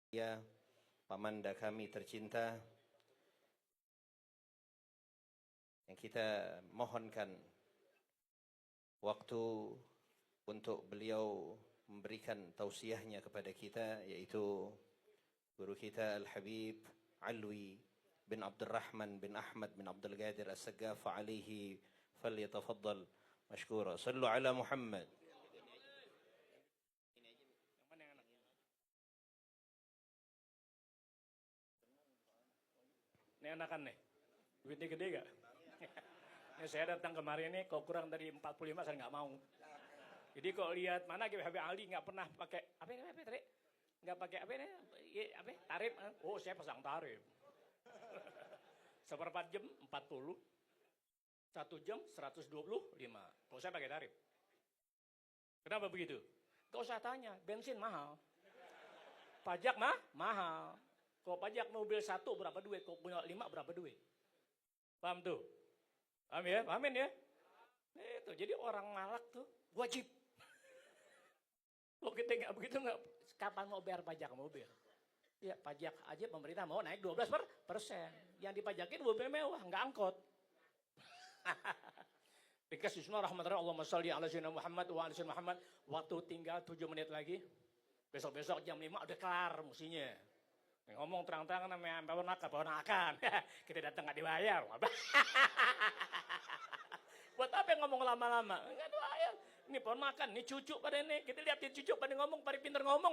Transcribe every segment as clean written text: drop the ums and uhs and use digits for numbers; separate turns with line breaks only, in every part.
Ya, pamanda kami tercinta yang kita mohonkan waktu untuk beliau memberikan tausiahnya kepada kita, yaitu guru kita Al-Habib Alwi bin Abdul Rahman bin Ahmad bin Abdul Qadir As-Saggaf alaihi falyatafaddal mashkura. Sallu ala Muhammad.
Ini enakan nih, duitnya gede gak? Ini saya datang kemarin nih, kok kurang dari 45 saya nggak mau. Jadi kok lihat mana Habib Ali nggak pernah pakai apa tadi? Nggak pakai apa ini? Tarif? Oh saya pasang tarif. Seperempat jam 40, 1 jam 125. Kalau saya pakai tarif. Kenapa begitu? Gak usah tanya, bensin mahal, pajak mahal. Kalau pajak mobil 1 berapa duit, kalau punya 5 berapa duit? Paham tuh? Paham ya? Pahamin ya? Itu, jadi orang malak tuh wajib. Kalau kita nggak begitu, kapan mau bayar pajak mobil? Ya pajak aja pemerintah mau naik 12%. Yang dipajakin mobil mewah, nggak angkot. Dikasih sunnah rahmatullah, Allahumma sholli ala sayyidina Muhammad wa ala sayyidina Muhammad. Waktu tinggal 7 menit lagi. Besok-besok jam 5 udah kelar musinya. Ngomong terang-terangan namanya ponakan. Kita datang nggak dibayar. Buat apa yang ngomong lama-lama? Nggak dibayar. Ini ponakan, ini cucu pada ini. Kita lihatin cucu pada ngomong, pada pinter ngomong.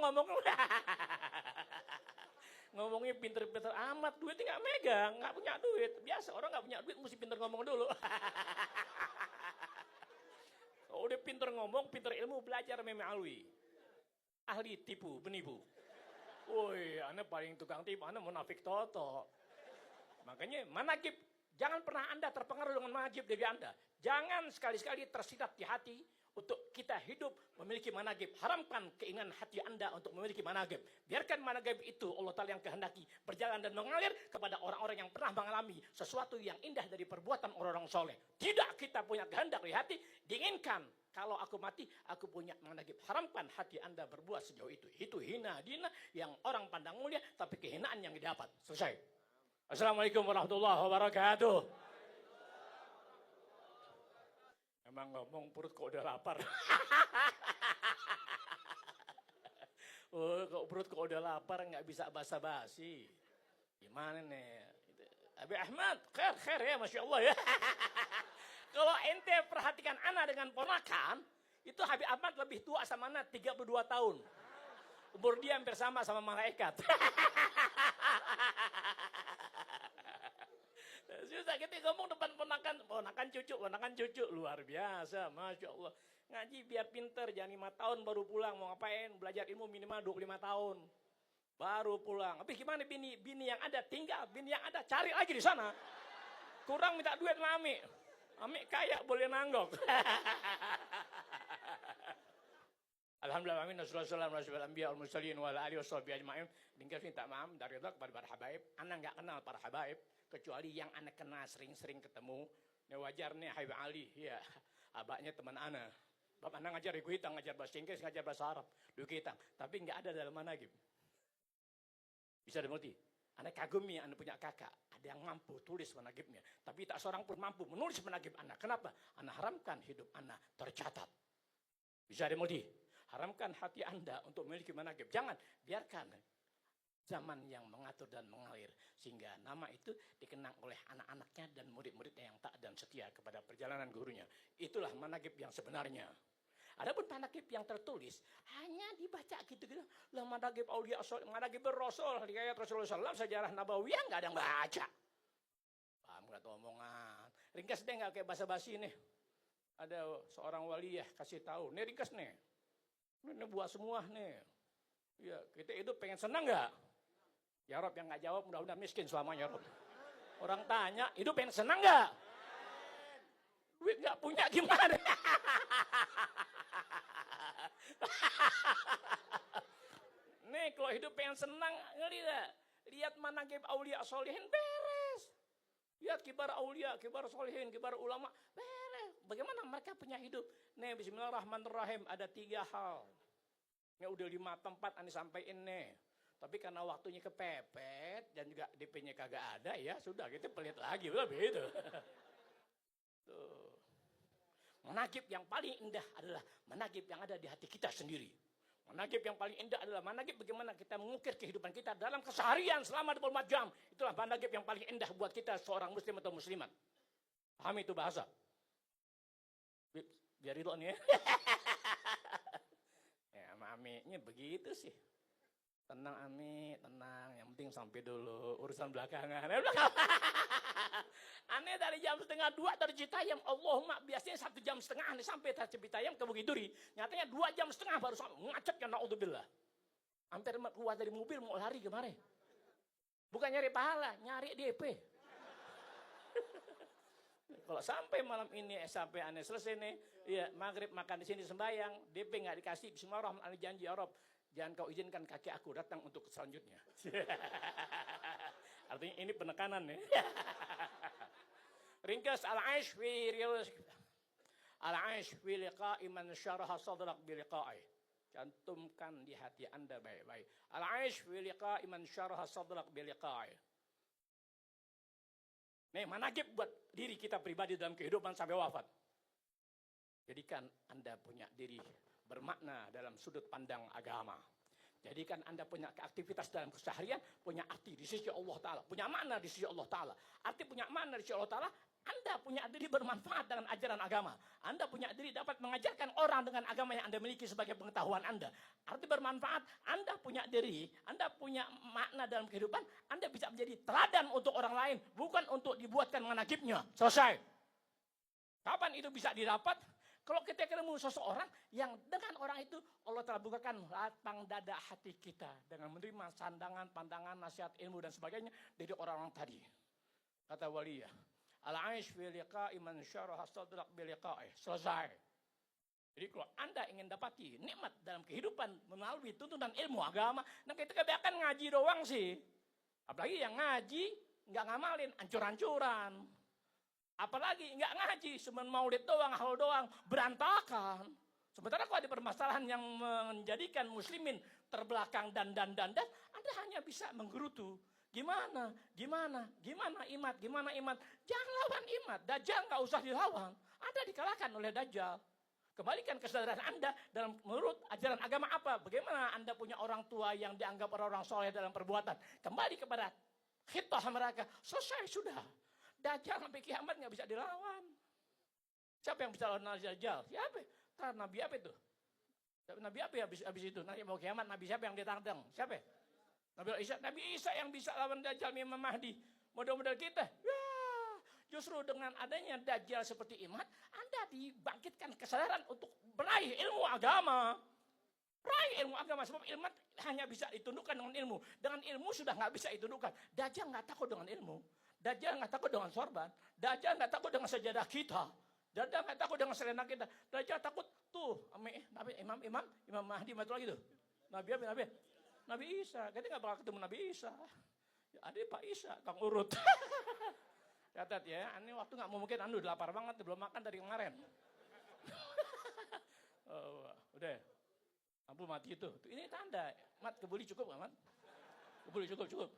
Ngomongnya pinter-pinter amat, duitnya nggak megang, nggak punya duit. Biasa orang nggak punya duit mesti pinter ngomong dulu. Kalau udah pinter ngomong, pinter ilmu, belajar Meme Alwi. Ahli tipu, penipu. Woi, Anda paling tukang tipu, Anda munafik toto. Makanya manaqib, jangan pernah Anda terpengaruh dengan manaqib dari Anda. Jangan sekali-sekali tersirat di hati untuk kita hidup memiliki manaqib. Haramkan keinginan hati Anda untuk memiliki manaqib. Biarkan manaqib itu Allah Ta'ala yang kehendaki berjalan dan mengalir kepada orang-orang yang pernah mengalami sesuatu yang indah dari perbuatan orang-orang soleh. Tidak kita punya kehendak di hati, diinginkan. Kalau aku mati, aku punya manaqib. Haramkan hati Anda berbuat sejauh itu. Itu hina dina yang orang pandang mulia, tapi kehinaan yang didapat. Selesai. Assalamualaikum warahmatullahi wabarakatuh. Emang ngomong perut kok udah lapar. Oh, kok perut kok udah lapar, nggak bisa basa-basi. Gimana nih? Habib Ahmad, khair ya, Masya Allah ya. Kalau ente perhatikan Ana dengan ponakan, itu Habib Ahmad lebih tua sama Ana 32 tahun. Umur dia hampir sama malaikat. Susah kita ngomong depan ponakan cucu, luar biasa, Masya Allah. Ngaji biar pinter, jangan 5 tahun baru pulang, mau ngapain, belajar ilmu minimal 25 tahun. Baru pulang. Tapi gimana bini yang ada tinggal, bini yang ada cari lagi di sana. Kurang minta duit sama Ami kaya boleh nanggok. Alhamdulillah amin wassalamu ala anbiya wal mursalin wa ala alihi washabihi ajmain. Ringkas minta maaf dari Allah kepada para habaib. Ana enggak kenal para habaib kecuali yang ana kenal sering-sering ketemu. Ini wajar nih Habib Ali, ya. Abaknya teman ana. Bapak ana ngajar di Kuitang, ngajar bahasa Inggris, ngajar bahasa Arab di Kuitang, tapi enggak ada dalam manaqib. Bisa dimengerti? Anda kagumi, Anda punya kakak, ada yang mampu tulis manaqibnya, tapi tak seorang pun mampu menulis manaqib Anda. Kenapa? Anda haramkan hidup Anda tercatat. Bisa dimengerti? Haramkan hati Anda untuk memiliki manaqib. Jangan, biarkan zaman yang mengatur dan mengalir, sehingga nama itu dikenang oleh anak-anaknya dan murid-muridnya yang taat dan setia kepada perjalanan gurunya. Itulah manaqib yang sebenarnya. Adapun manaqib yang tertulis hanya dibaca gitu-gitu. Lah manaqib auliya, manaqib Rasul, riwayat Rasulullah SAW, sejarah nabawiyah nggak ada yang baca. Paham nggak tuh omongan? Ringkas deh nggak kayak basa-basi nih. Ada seorang waliyah kasih tahu, nih ringkas nih. Ini buat semua nih. Ya kita hidup pengen senang nggak? Ya Rob yang nggak jawab mudah-mudahan miskin selamanya Rob. Orang tanya hidup pengen senang nggak? Duit nggak punya gimana? Nih kalau hidup pengen senang, lihat manaqib aulia solihin beres. Lihat kibar aulia, kibar solihin, kibar ulama beres. Bagaimana mereka punya hidup? Nih bismillahirrahmanirrahim ada 3 hal. Ini udah 5 tempat ani sampaikan nih. Tapi karena waktunya kepepet dan juga DP-nya kagak ada, ya sudah kita pelit lagi, udah begitu. Tuh. Manaqib yang paling indah adalah manaqib yang ada di hati kita sendiri. Manaqib yang paling indah adalah manaqib bagaimana kita mengukir kehidupan kita dalam keseharian selama 24 jam. Itulah manaqib yang paling indah buat kita seorang muslim atau muslimat. Paham itu bahasa? Biar itu nih ya. Ya, Ami-nya begitu sih. Tenang Ami, tenang. Yang penting sampai dulu. Urusan belakangan. Aneh dari jam 1:30 dari Citayam. Allahumma biasanya 1 jam setengah aneh sampai dari Citayam ke Bukit Duri. Nyatanya 2 jam setengah baru sampai. Ngacet ya na'udzubillah. Hampir keluar dari mobil mau lari kemarin. Bukan nyari pahala, nyari DP. Kalau sampai malam ini sampai aneh selesai nih, ya maghrib makan di sini sembayang, DP nggak dikasih, bismillahirrahmanirrahim, aneh janji ya Rob, jangan kau izinkan kakek aku datang untuk selanjutnya. Artinya ini penekanan nih. Ringkas al-aish fi liqa'i man syaraha sadrak bi liqa'i. Cantumkan di hati Anda baik-baik. Al-aish fi liqa'i man syaraha sadrak bi liqa'i. Nih, manaqib buat diri kita pribadi dalam kehidupan sampai wafat. Jadikan Anda punya diri bermakna dalam sudut pandang agama. Jadikan Anda punya aktivitas dalam keseharian, punya arti di sisi Allah Ta'ala. Punya makna di sisi Allah Ta'ala. Arti punya makna di sisi Allah Ta'ala, Anda punya diri bermanfaat dengan ajaran agama. Anda punya diri dapat mengajarkan orang dengan agama yang Anda miliki sebagai pengetahuan Anda. Arti bermanfaat, Anda punya diri, Anda punya makna dalam kehidupan, Anda bisa menjadi teladan untuk orang lain, bukan untuk dibuatkan manaqibnya. Selesai. Kapan itu bisa didapat? Kalau kita ketemu seseorang yang dengan orang itu Allah telah bukakan lapang dada hati kita dengan menerima sandangan, pandangan, nasihat, ilmu dan sebagainya dari orang-orang tadi. Kata waliyah, al-aish fi liqa'i man syaraha sadrak bi liqa'i. Selesai. Jadi kalau Anda ingin dapati nikmat dalam kehidupan melalui tuntunan ilmu agama, nah kita kebanyakan ngaji doang sih. Apalagi yang ngaji nggak ngamalin, ancur-ancuran. Apalagi nggak ngaji, cuma maulid doang, hal doang, berantakan. Sementara kalau ada permasalahan yang menjadikan muslimin terbelakang dan Anda hanya bisa menggerutu. Gimana imat. Jangan lawan imat, Dajjal nggak usah dilawan. Anda dikalahkan oleh Dajjal. Kembalikan kesadaran Anda dalam menurut ajaran agama apa. Bagaimana Anda punya orang tua yang dianggap orang-orang soleh dalam perbuatan. Kembali kepada khitah mereka. Selesai sudah. Dajjal sampai kiamat nggak bisa dilawan. Siapa yang bisa lawan Dajjal? Siapa? Nabi apa itu? Nabi apa ya habis itu? Nanti mau kiamat, Nabi siapa yang ditantang? Siapa? Nabi Isa yang bisa lawan Dajjal, Imam Mahdi. Model-model kita. Ya, justru dengan adanya Dajjal seperti iman, Anda dibangkitkan kesadaran untuk meraih ilmu agama. Raih ilmu agama, sebab ilmu hanya bisa ditundukkan dengan ilmu. Dengan ilmu sudah nggak bisa ditundukkan. Dajjal nggak takut dengan ilmu. Dajjal nggak takut dengan sorban. Dajjal nggak takut dengan sejadah kita. Dajjal nggak takut dengan selena kita. Dajjal takut tuh, Imam Mahdi satu lagi tuh. Nabi Isa. Kita nggak bakal ketemu Nabi Isa. Ya, ada Pak Isa, Kang Urut. Catat ya, ini waktu nggak mungkin, anu lapar banget, belum makan dari kemarin. Oh, udah. Lampu mati itu. Ini tanda. Mat, kebuli cukup nggak, Mat? Kebuli cukup.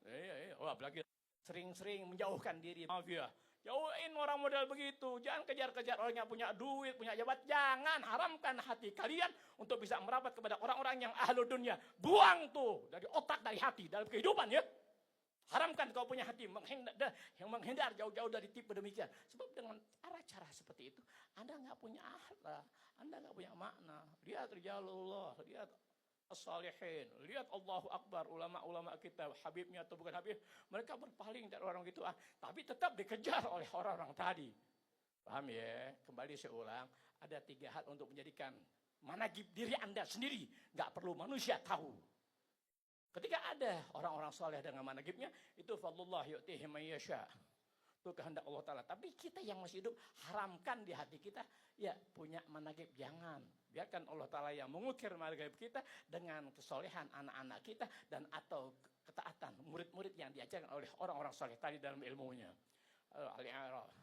Iya. Oh, apalagi sering-sering menjauhkan diri. Maaf ya. Jauhin orang model begitu. Jangan kejar-kejar orang yang punya duit, punya jabat. Jangan haramkan hati kalian untuk bisa merapat kepada orang-orang yang ahlu dunia. Buang tuh dari otak, dari hati, dalam kehidupan ya. Haramkan kau punya hati menghindar jauh-jauh dari tipe demikian. Sebab dengan cara seperti itu, Anda nggak punya akhlak, Anda nggak punya makna. Lihat rijalullah, lihat as-salihin, lihat Allahu Akbar, ulama-ulama kita, habibnya atau bukan habib, mereka berpaling dari orang gitu, tapi tetap dikejar oleh orang-orang tadi. Paham ya? Kembali saya ulang, ada 3 hal untuk menjadikan manaqib diri Anda sendiri, nggak perlu manusia tahu. Ketika ada orang-orang soleh dengan manaqibnya, itu fadlullah yu'tihi man yasha. Itu kehendak Allah Ta'ala. Tapi kita yang masih hidup, haramkan di hati kita, ya punya manaqib. Jangan. Biarkan Allah Ta'ala yang mengukir manaqib kita dengan kesolehan anak-anak kita dan atau ketaatan murid-murid yang diajarkan oleh orang-orang soleh tadi dalam ilmunya. Al-i'raf.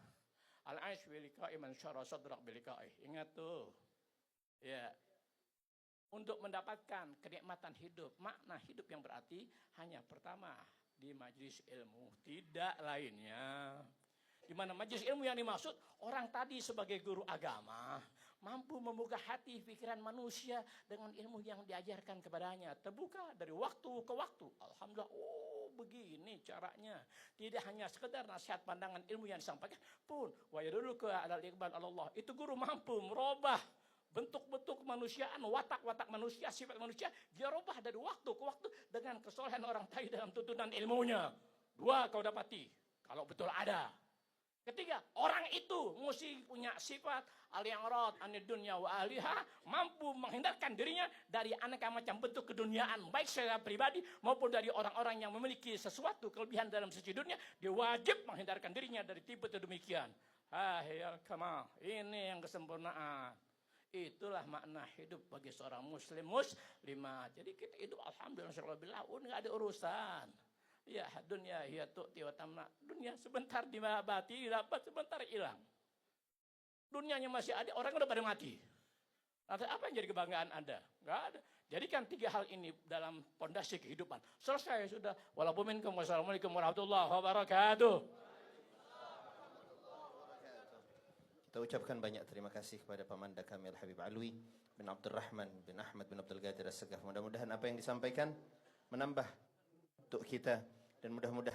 Al-aish bi liqa'i man syara sadrak bi liqa'i. Ingat tuh. Ya. untuk mendapatkan kenikmatan hidup, makna hidup yang berarti hanya pertama di majelis ilmu, tidak lainnya. Di mana majelis ilmu yang dimaksud, orang tadi sebagai guru agama mampu membuka hati pikiran manusia dengan ilmu yang diajarkan kepadanya, terbuka dari waktu ke waktu. Alhamdulillah, oh begini caranya. Tidak hanya sekedar nasihat pandangan ilmu yang disampaikan, pun wa yadulluka alal iqbal Allah. Itu guru mampu merubah bentuk-bentuk kemanusiaan, watak-watak manusia, sifat manusia, dia rubah dari waktu ke waktu dengan kesolehan orang tadi dalam tuntunan ilmunya. Dua kau dapati, kalau betul ada. Ketiga, orang itu mesti punya sifat al-i'rad anid dunya wa ahliha, mampu menghindarkan dirinya dari aneka macam bentuk keduniaan, baik secara pribadi maupun dari orang-orang yang memiliki sesuatu kelebihan dalam sisi dunia, dia wajib menghindarkan dirinya dari tipe demikian. Ahiyal kamal, ini yang kesempurnaan. Itulah makna hidup bagi seorang muslimah. Jadi kita hidup alhamdulillah, enggak ada urusan. Ya, dunia ya tu'ti wa tamna. Dunia sebentar dibati, dapat sebentar hilang. Dunianya masih ada, orang udah pada mati. Nanti apa yang jadi kebanggaan Anda? Enggak ada. Jadikan tiga hal ini dalam pondasi kehidupan. Selesai sudah. Wassalamualaikum warahmatullahi wabarakatuh.
Kita ucapkan banyak terima kasih kepada Pamanda Kamil Habib Alwi bin Abdurrahman bin Ahmad bin Abdul Qadir As-Segaf. Mudah-mudahan apa yang disampaikan menambah untuk kita dan mudah-mudahan